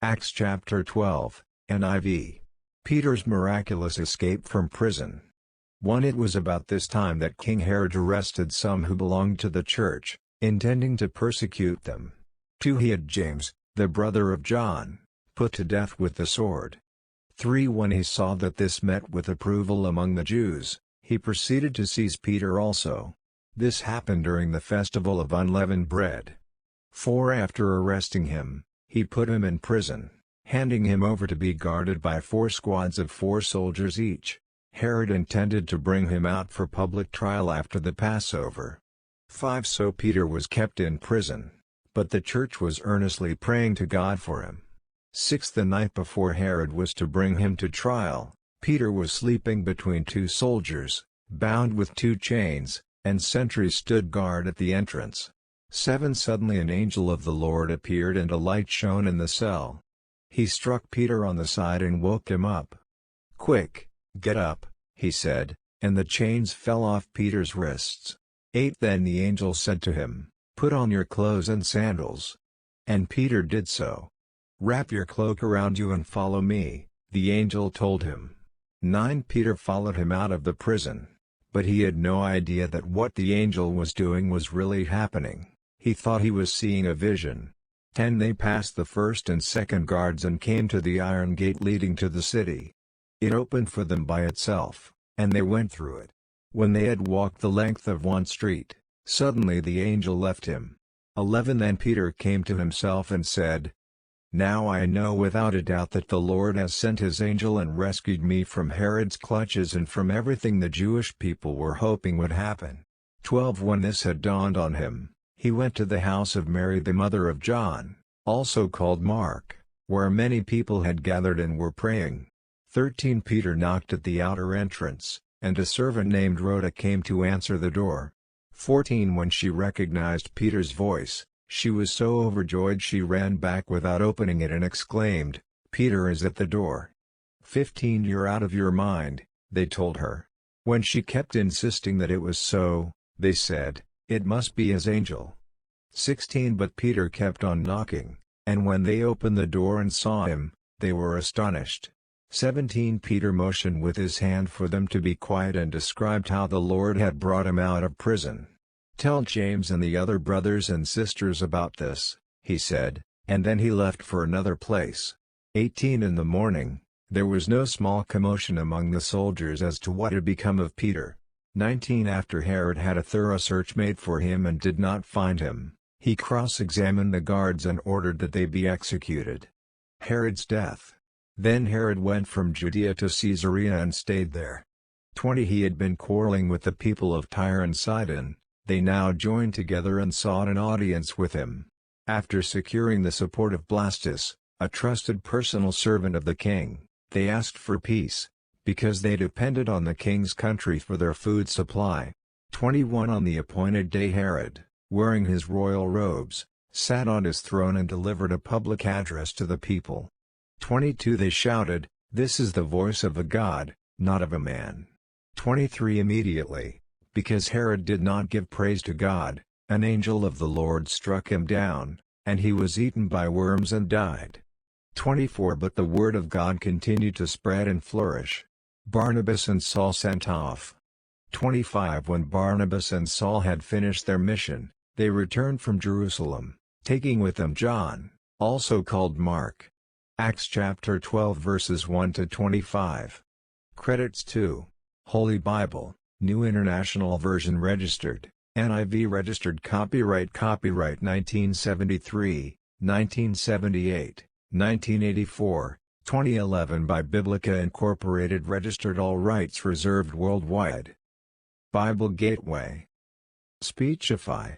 Acts chapter 12, NIV. Peter's miraculous escape from prison. 1. It was about this time that King Herod arrested some who belonged to the church, intending to persecute them. 2. He had James, the brother of John, put to death with the sword. 3. When he saw that this met with approval among the Jews, he proceeded to seize Peter also. This happened during the festival of unleavened bread. 4. After arresting him, he put him in prison, handing him over to be guarded by 4 squads of 4 soldiers each. Herod intended to bring him out for public trial after the Passover. 5. So Peter was kept in prison, but the church was earnestly praying to God for him. 6. The night before Herod was to bring him to trial, Peter was sleeping between 2 soldiers, bound with 2 chains, and sentries stood guard at the entrance. 7. Suddenly an angel of the Lord appeared and a light shone in the cell. He struck Peter on the side and woke him up. "Quick, get up," he said, and the chains fell off Peter's wrists. 8. Then the angel said to him, "Put on your clothes and sandals." And Peter did so. "Wrap your cloak around you and follow me," the angel told him. 9. Peter followed him out of the prison, but he had no idea that what the angel was doing was really happening. He thought he was seeing a vision. 10. They passed the first and second guards and came to the iron gate leading to the city. It opened for them by itself, and they went through it. When they had walked the length of one street, suddenly the angel left him. 11. Then Peter came to himself and said, "Now I know without a doubt that the Lord has sent his angel and rescued me from Herod's clutches and from everything the Jewish people were hoping would happen." 12. When this had dawned on him, he went to the house of Mary the mother of John, also called Mark, where many people had gathered and were praying. 13. Peter knocked at the outer entrance, and a servant named Rhoda came to answer the door. 14. When she recognized Peter's voice, she was so overjoyed she ran back without opening it and exclaimed, "Peter is at the door." 15. "You're out of your mind," they told her. When she kept insisting that it was so, they said, "It must be his angel." 16. But Peter kept on knocking, and when they opened the door and saw him, they were astonished. 17. Peter motioned with his hand for them to be quiet and described how the Lord had brought him out of prison. "Tell James and the other brothers and sisters about this," he said, and then he left for another place. 18. In the morning, there was no small commotion among the soldiers as to what had become of Peter. 19. After Herod had a thorough search made for him and did not find him, he cross-examined the guards and ordered that they be executed. Herod's death. Then Herod went from Judea to Caesarea and stayed there. 20. He had been quarreling with the people of Tyre and Sidon. They now joined together and sought an audience with him. After securing the support of Blastus, a trusted personal servant of the king, they asked for peace, because they depended on the king's country for their food supply. 21. On the appointed day Herod, wearing his royal robes, sat on his throne and delivered a public address to the people. 22. They shouted, "This is the voice of a god, not of a man." 23. Immediately, because Herod did not give praise to God, an angel of the Lord struck him down, and he was eaten by worms and died. 24. But the word of God continued to spread and flourish. Barnabas and Saul sent off. 25. When Barnabas and Saul had finished their mission, they returned from Jerusalem, taking with them John, also called Mark. Acts chapter 12 verses 1 to 25. Credits to Holy Bible, New International Version registered, NIV registered copyright 1973, 1978, 1984, 2011 by Biblica Incorporated registered all rights reserved worldwide. Bible Gateway. Speechify.